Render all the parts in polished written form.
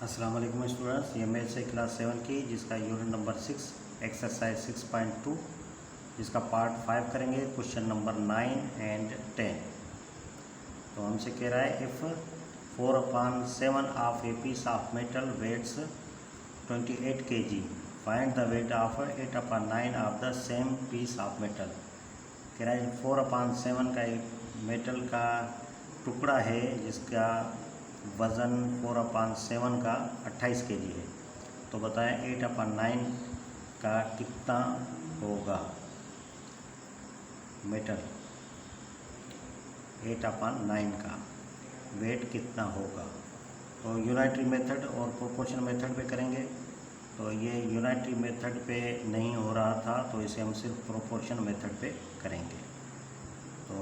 अस्सलाम वालेकुम स्टूडेंट्स, ये मैथ्स है क्लास 7 की, जिसका यूनिट नंबर 6 एक्सरसाइज 6.2 जिसका पार्ट 5 करेंगे। Question number 9 and 10। तो हमसे कह रहा है if 4/7 of a piece of metal weighs 28 kg, find the weight of 8/9 of the same piece of metal. कह रहा है 4/7 का एक मेटल का टुकड़ा है जिसका वज़न 4/7 का 28 kg है। तो बताएं 8/9 का कितना होगा मेटल, 8/9 का वेट कितना होगा। तो यूनाइटरी मेथड और प्रोपोर्शन मेथड पे करेंगे। तो ये यूनाइटरी मेथड पे नहीं हो रहा था, तो इसे हम सिर्फ प्रोपोर्शन मेथड पे करेंगे। तो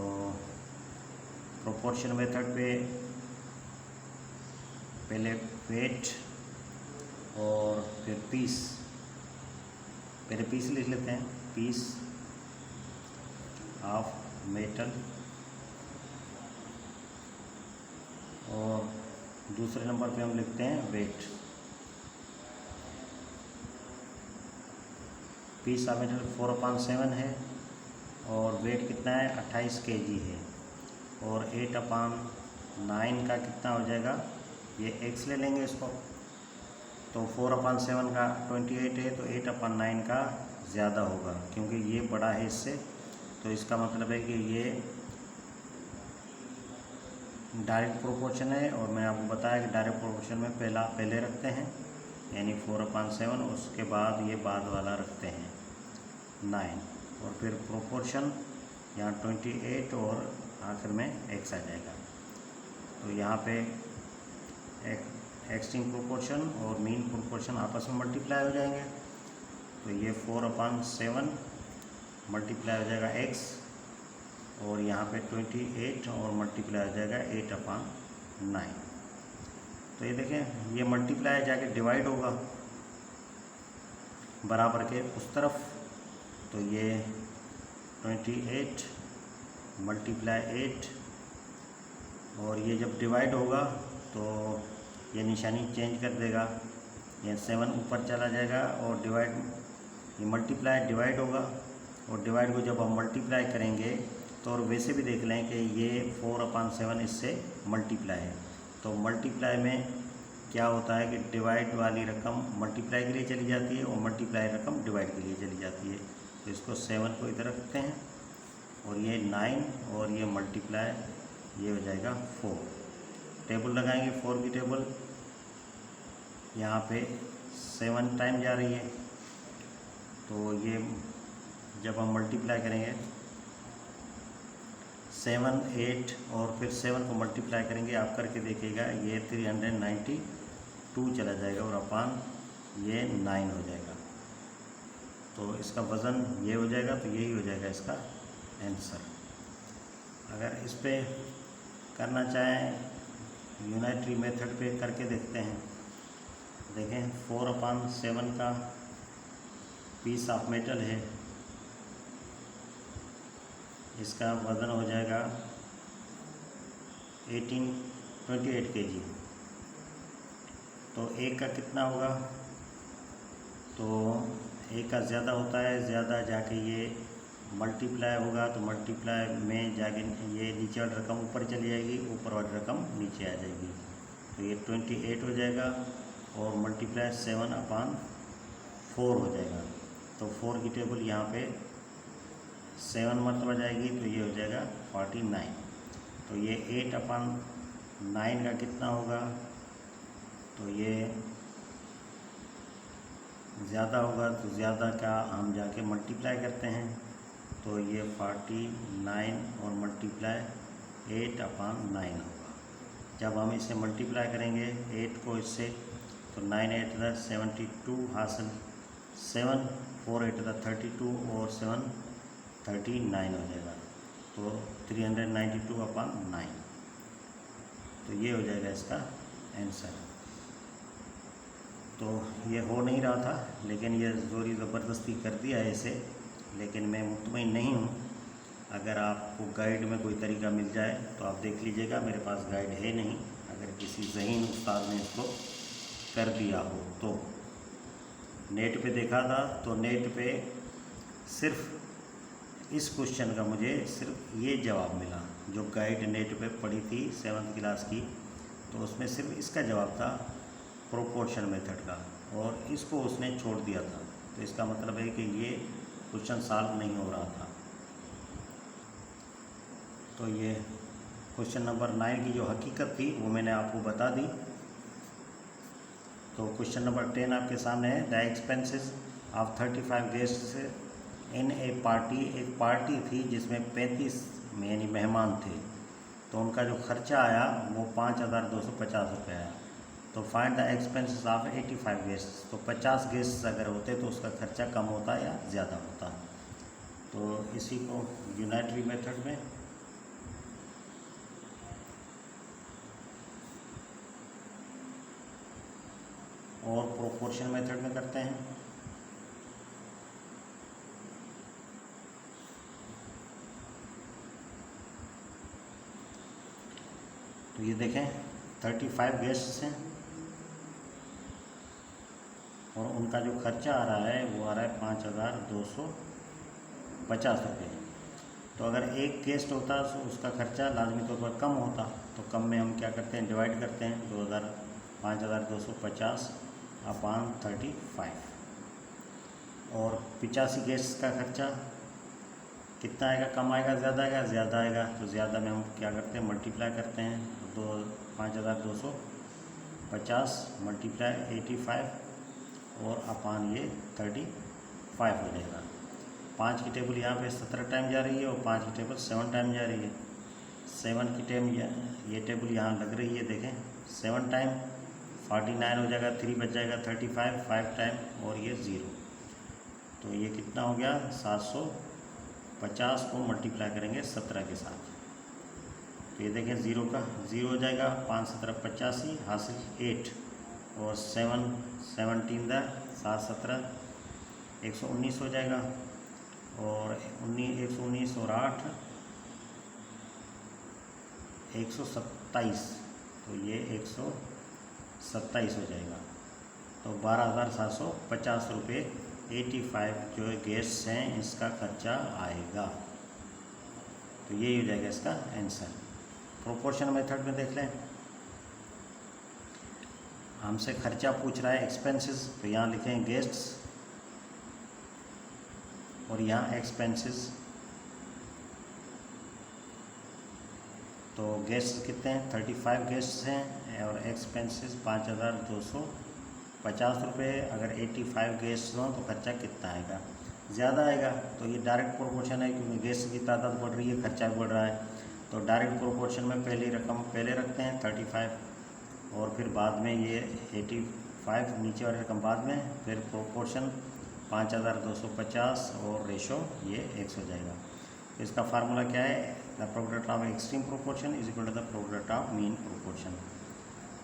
प्रोपोर्शन मेथड पे पहले वेट और फिर पीस, पहले पीस लिख लेते हैं, पीस ऑफ मेटल, और दूसरे नंबर पे हम लिखते हैं वेट। पीस ऑफ मेटल 4/7 है और वेट कितना है 28 kg है, और 8/9 का कितना हो जाएगा, ये x ले लेंगे इसको। तो 4/7 का 28 है, तो 8/9 का ज़्यादा होगा क्योंकि ये बड़ा है इससे। तो इसका मतलब है कि ये डायरेक्ट प्रोपोर्शन है, और मैंने आपको बताया कि डायरेक्ट प्रोपोर्शन में पहले रखते हैं, यानी 4/7, उसके बाद ये बाद वाला रखते हैं 9, और फिर प्रोपोर्शन यहाँ 28 और आखिर में x आ जाएगा। तो यहाँ पे एक्सट्रीम प्रोपोर्शन और मीन प्रोपोर्शन आपस में मल्टीप्लाई हो जाएंगे। तो ये 4/7 मल्टीप्लाई हो जाएगा x, और यहाँ पे 28 और मल्टीप्लाई हो जाएगा 8/9। तो ये देखें, ये मल्टीप्लाई जाके डिवाइड होगा बराबर के उस तरफ। तो ये 28 मल्टीप्लाई 8, और ये जब डिवाइड होगा तो ये निशानी चेंज कर देगा, ये 7 ऊपर चला जाएगा, और डिवाइड, ये मल्टीप्लाई डिवाइड होगा, और डिवाइड को जब हम मल्टीप्लाई करेंगे तो और वैसे भी देख लें कि ये 4/7 इससे मल्टीप्लाई है। तो मल्टीप्लाई में क्या होता है कि डिवाइड वाली रकम मल्टीप्लाई के लिए चली जाती है, और मल्टीप्लाई रकम डिवाइड के लिए चली जाती है। तो इसको 7 को इधर रखते हैं, और ये 9, और ये मल्टीप्लाई, ये हो जाएगा 4। टेबल लगाएंगे 4 की टेबल, यहाँ पे 7 टाइम जा रही है। तो ये जब हम मल्टीप्लाई करेंगे 7, 8 और फिर 7 को मल्टीप्लाई करेंगे, आप करके देखिएगा, ये 392 चला जाएगा, और अपान ये 9 हो जाएगा। तो इसका वज़न ये हो जाएगा, तो यही हो जाएगा इसका आंसर। अगर इस पे करना चाहें यूनाइटरी मेथड पे करके देखते हैं। देखें 4/7 का पीस ऑफ मेटल है, इसका वज़न हो जाएगा 28 kg। तो एक का कितना होगा, तो एक का ज़्यादा होता है, ज़्यादा जाके ये मल्टीप्लाई होगा, तो मल्टीप्लाई में जाके ये नीचे वाली रकम ऊपर चली जाएगी, ऊपर वाली रकम नीचे आ जाएगी। तो ये 28 हो जाएगा, और मल्टीप्लाई 7/4 हो जाएगा। तो 4 की टेबल यहाँ पे 7 मरतबा जाएगी, तो ये हो जाएगा 49। तो ये 8/9 का कितना होगा, तो ये ज़्यादा होगा, तो ज़्यादा का हम जाके मल्टीप्लाई करते हैं। तो ये 49 और मल्टीप्लाई 8/9 होगा। जब हम इसे मल्टीप्लाई करेंगे 8 को इससे, तो 9 8 72 हासिल, 7 4 8 32, और 7 39 हो जाएगा। तो 392/9। तो ये हो जाएगा इसका आंसर। तो ये हो नहीं रहा था, लेकिन ये ज़ोरी ज़बरदस्ती कर दिया है इसे, लेकिन मैं मुतमईन नहीं हूँ। अगर आपको गाइड में कोई तरीका मिल जाए तो आप देख लीजिएगा, मेरे पास गाइड है नहीं। अगर किसी ज़हीन उस्ताद ने इसको कर दिया हो। तो नेट पे देखा था तो नेट पे सिर्फ इस क्वेश्चन का मुझे सिर्फ ये जवाब मिला, जो गाइड नेट पे पढ़ी थी 7th क्लास की, तो उसमें सिर्फ इसका जवाब था प्रोपोर्शन मेथड का, और इसको उसने छोड़ दिया था। तो इसका मतलब है कि ये क्वेश्चन सॉल्व नहीं हो रहा था। तो ये क्वेश्चन नंबर 9 की जो हकीकत थी वो मैंने आपको बता दी। तो क्वेश्चन नंबर 10 आपके सामने है। The expenses of 35 guests in A party. एक पार्टी थी जिसमें 35 यानी मेहमान थे, तो उनका जो खर्चा आया वो 5,250 रुपये आया। तो find the expenses of 85 guests. तो 50 गेस्ट अगर होते तो उसका खर्चा कम होता या ज़्यादा होता। तो इसी को यूनाइटरी मेथड में और प्रोपोर्शन मेथड में करते हैं। तो ये देखें 35 गेस्ट्स हैं और उनका जो खर्चा आ रहा है वो आ रहा है 5,250 रुपये। तो अगर एक गेस्ट होता तो उसका खर्चा लाजमी तौर पर कम होता। तो कम में हम क्या करते हैं, डिवाइड करते हैं 5,250 अपान 35। और 85 गेस्ट का खर्चा कितना आएगा, कम आएगा ज़्यादा आएगा, ज़्यादा आएगा। तो ज़्यादा में हम क्या करते हैं, मल्टीप्लाई करते हैं। 5,250 मल्टीप्लाई 85 और अपान ये 35 हो जाएगा। 5 की टेबल यहाँ पे 17 टाइम जा रही है और 5 की टेबल 7 टाइम जा रही है। 7 की टाइम ये टेबल यहाँ लग रही है, देखें 7 टाइम 49 हो जाएगा, 3 बच जाएगा 35, 5 टाइम और ये 0। तो ये कितना हो गया, 750 को मल्टीप्लाई करेंगे 17 के साथ। तो ये देखें 0 का 0 हो जाएगा, 5 17 85 हासिल 8 और 7 17 7 17 119 हो जाएगा और 119 और 8 127। तो ये 127 हो जाएगा। तो 12,750 रुपये 85 जो गेस्ट्स हैं इसका खर्चा आएगा। तो यही हो जाएगा इसका आंसर। प्रोपोर्शन मेथड में देख लें, हमसे खर्चा पूछ रहा है एक्सपेंसेस, तो यहाँ लिखें गेस्ट्स और यहाँ एक्सपेंसेस। तो गेस्ट्स कितने हैं, 35 गेस्ट्स हैं और एक्सपेंसेस 5,250 रुपये। अगर 85 गेस्ट्स हों तो खर्चा कितना आएगा, ज़्यादा आएगा। तो ये डायरेक्ट प्रोपोर्शन है क्योंकि गेस्ट की तादाद बढ़ रही है, खर्चा भी बढ़ रहा है। तो डायरेक्ट प्रोपोर्शन में पहली रकम पहले रखते हैं 35 और फिर बाद में ये 85 नीचे वाली रकम बाद में, फिर प्रोपोर्शन 5,250 और रेशो ये 100 हो जाएगा। तो इसका फार्मूला क्या है, the product of extreme proportion is equal to the product of mean proportion.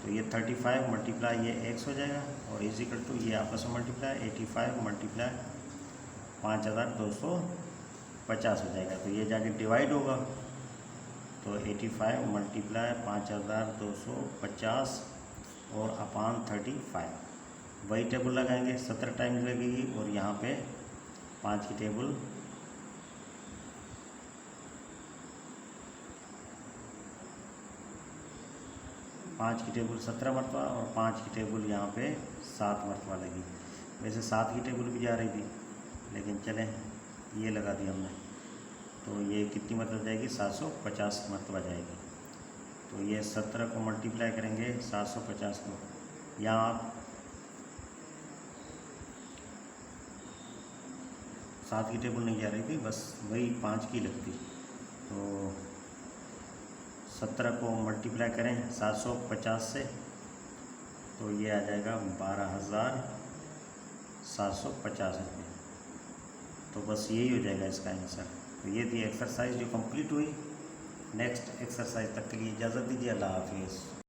तो ये 35 मल्टीप्लाई ये 100 हो जाएगा और इज इक्वल टू ये आपस में मल्टीप्लाई 85 मल्टीप्लाई 5,250 हो जाएगा। तो ये जाके डिवाइड होगा, तो 85 मल्टीप्लाई 5,250 और अपान 35। वही टेबल लगाएंगे, 17 टाइम लगेगी और यहाँ पे 5 की टेबल 17 मरतबा और 5 की टेबल यहाँ पे 7 मरतबा लगी। वैसे 7 की टेबल भी जा रही थी लेकिन चलें ये लगा दी हमने। तो ये कितनी मरतबा जाएगी, 750 मरतबा जाएगी। तो ये 17 को मल्टीप्लाई करेंगे 750 को, यहाँ आप 7 की टेबल नहीं जा रही थी, बस वही 5 की लगती। तो 17 को मल्टीप्लाई करें 750 से तो ये आ जाएगा 12,750 रुपये। तो बस यही हो जाएगा इसका आंसर। तो ये थी एक्सरसाइज जो कंप्लीट हुई। नेक्स्ट एक्सरसाइज तक के लिए इजाज़त दीजिए। अल्लाह हाफिज़।